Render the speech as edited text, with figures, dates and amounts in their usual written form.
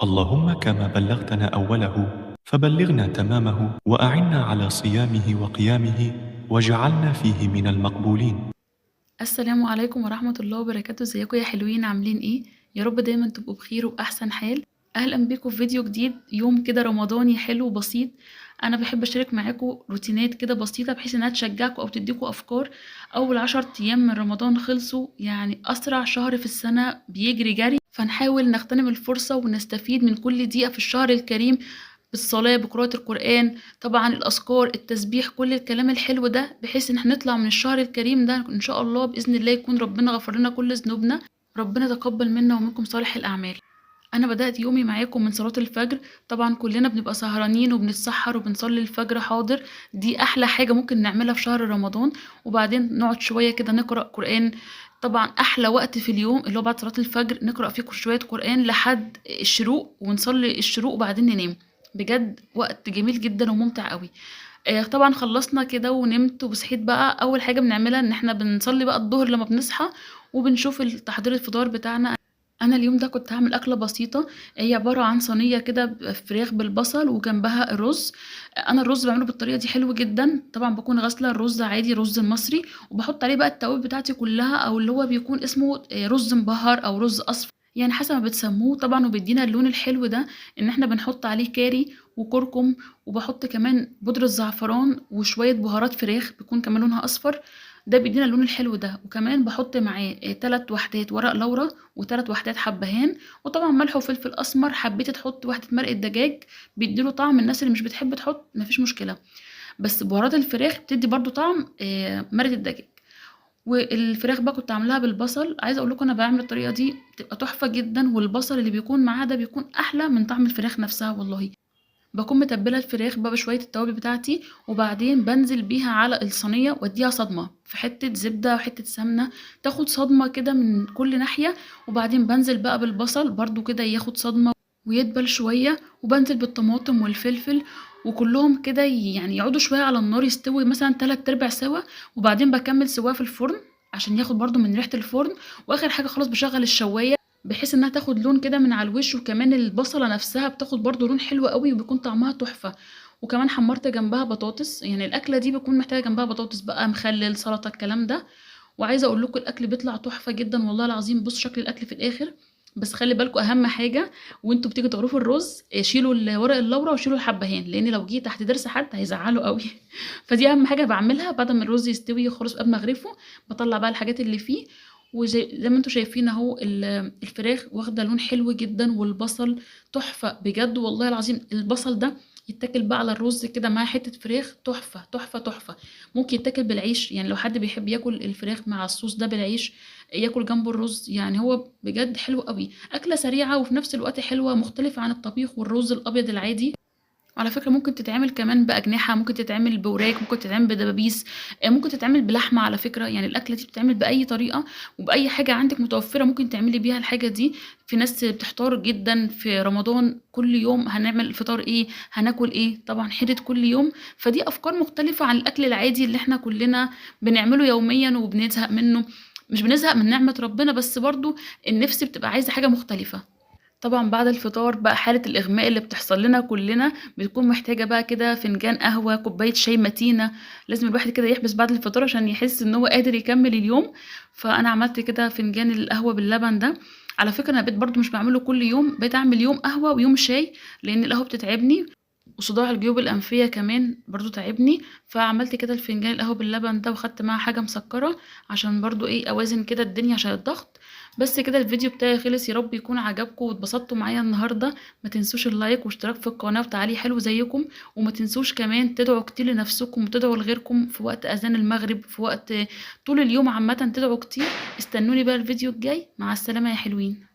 اللهم كما بلغتنا أوله فبلغنا تمامه وأعنا على صيامه وقيامه واجعلنا فيه من المقبولين. السلام عليكم ورحمة الله وبركاته. ازيكم يا حلوين؟ عاملين ايه؟ يا رب دايما تبقوا بخير وبأحسن حال. اهلا بيكم في فيديو جديد، يوم كده رمضاني حلو وبسيط. انا بحب اشارك معاكم روتينات كده بسيطة بحيث انها تشجعكم او تديكم افكار. اول 10 ايام من رمضان خلصوا، يعني اسرع شهر في السنة بيجري جري، فنحاول نغتنم الفرصة ونستفيد من كل دقيقة في الشهر الكريم، بالصلاة، بقراءة القرآن، طبعا الأذكار، التسبيح، كل الكلام الحلو ده، بحيث إن احنا نطلع من الشهر الكريم ده إن شاء الله بإذن الله يكون ربنا غفر لنا كل ذنوبنا. ربنا تقبل منا ومنكم صالح الأعمال. أنا بدأت يومي معاكم من صلاة الفجر. طبعا كلنا بنبقى سهرانين وبنتسحر وبنصلي الفجر، حاضر، دي أحلى حاجة ممكن نعملها في شهر رمضان. وبعدين نقعد شوية كده نقرأ قرآن. طبعا أحلى وقت في اليوم اللي هو بعد صلاة الفجر، نقرأ فيه شوية قرآن لحد الشروق ونصلي الشروق وبعدين ننام. بجد وقت جميل جدا وممتع قوي. طبعا خلصنا كده ونمت وصحيت بقى، اول حاجه بنعملها ان احنا بنصلي بقى الظهر لما بنصحى، وبنشوف تحضير الفطار بتاعنا. انا اليوم ده كنت هعمل اكله بسيطه، هي عباره عن صينيه كده فراخ بالبصل وجنبها الرز. انا الرز بعمله بالطريقه دي حلو جدا. طبعا بكون غاسله الرز عادي، رز المصري، وبحط عليه بقى التوابل بتاعتي كلها، او اللي هو بيكون اسمه رز مبهر او رز اصفر، يعني حسب ما بتسموه طبعا. وبيدينا اللون الحلو ده ان احنا بنحط عليه كاري وكركم، وبحط كمان بودرة زعفران وشوية بهارات فراخ بيكون كمان لونها أصفر. ده بيدينا اللون الحلو ده. وكمان بحط معاه 3 وحدات ورق لورا و3 وحدات حبهان، وطبعا ملح وفلفل أسمر. حبيت تحط واحدة مرقة دجاج بيديله طعم، الناس اللي مش بتحب تحط مفيش مشكلة، بس بهارات الفراخ بتدي برضو طعم مرقة الدجاج. والفراخ بقى كنت عاملاها بالبصل. عايزه اقول لكم انا بعمل الطريقه دي بتبقى تحفه جدا، والبصل اللي بيكون معاه ده بيكون احلى من طعم الفراخ نفسها والله. باكون متبله الفراخ بقى بشويه التوابل بتاعتي، وبعدين بنزل بيها على الصينيه واديها صدمه في حته زبده وحته سمنه، تاخد صدمه كده من كل ناحيه. وبعدين بنزل بقى بالبصل برضو كده ياخد صدمه ويدبل شويه، وبنزل بالطماطم والفلفل، وكلهم كده يعني يقعدوا شويه على النار يستوي مثلا 3/4 سوا. وبعدين بكمل سواه في الفرن عشان ياخد برضو من ريحه الفرن. واخر حاجه خلاص بشغل الشوايه بحيث انها تاخد لون كده من على الوش، وكمان البصلة نفسها بتاخد برضو لون حلو قوي وبيكون طعمها تحفة. وكمان حمرت جنبها بطاطس، يعني الأكلة دي بكون محتاجة جنبها بطاطس بقى، مخلل، سلطة، الكلام ده. وعايزة اقول لكم الأكل بيطلع تحفة جدا والله العظيم. بص شكل الأكل في الآخر، بس خلي بالكم أهم حاجة وانتوا بتيجوا تغرفوا الرز، شيلوا ورق اللورا وشيلوا الحبهان، لأن لو جه تحت ضرس حد هيزعله قوي. فدي أهم حاجة بعملها بعد ما الرز يستوي خلاص قبل ما أغرفه. بطلع بقى الحاجات اللي فيه، وزي ما انتم شايفين اهو الفراخ واخده لون حلو جدا، والبصل تحفه بجد والله العظيم. البصل ده يتاكل بقى على الرز كده مع حته فراخ، تحفه تحفه تحفه. ممكن يتاكل بالعيش، يعني لو حد بيحب ياكل الفراخ مع الصوص ده بالعيش ياكل جنبه الرز، يعني هو بجد حلو قوي. اكله سريعه وفي نفس الوقت حلوه، مختلفه عن الطبيخ والرز الابيض العادي. على فكرة ممكن تتعمل كمان بأجنحة، ممكن تتعمل بوراك، ممكن تتعمل بدبابيس، ممكن تتعمل بلحمة على فكرة. يعني الأكلة دي بتتعمل بأي طريقة وبأي حاجة عندك متوفرة ممكن تعملي بيها الحاجة دي. في ناس بتحتار جدا في رمضان كل يوم هنعمل الفطار ايه، هناكل ايه، طبعا حيرة كل يوم. فدي أفكار مختلفة عن الأكل العادي اللي احنا كلنا بنعمله يوميا وبنزهق منه. مش بنزهق من نعمة ربنا، بس برضو النفس بتبقى عايزة حاجة مختلفة. طبعا بعد الفطار بقى حالة الإغماء اللي بتحصل لنا كلنا بتكون محتاجة بقى كده فنجان قهوة، كوباية شاي متينة. لازم الواحد كده يحبس بعد الفطار عشان يحس ان هو قادر يكمل اليوم. فأنا عملت كده فنجان القهوة باللبن ده. على فكرة أنا بقيت برضو مش بعمله كل يوم، بقيت أعمل يوم قهوة ويوم شاي، لأن القهوة بتتعبني وصداع الجيوب الأنفية كمان برضو تعبني. فعملت كده الفنجان القهوة باللبن ده، وخدت معاه حاجة مسكرة عشان برضو ايه أوازن كده الدنيا عشان الضغط. بس كده الفيديو بتاعي خلص، يا رب يكون عجبكم واتبسطتوا معايا النهاردة. ما تنسوش اللايك واشتراك في القناة وتعالي حلو زيكم. وما تنسوش كمان تدعوا كتير لنفسكم وتدعوا لغيركم في وقت أذان المغرب، في وقت طول اليوم عامة تدعوا كتير. استنوني بقى الفيديو الجاي، مع السلامة يا حلوين.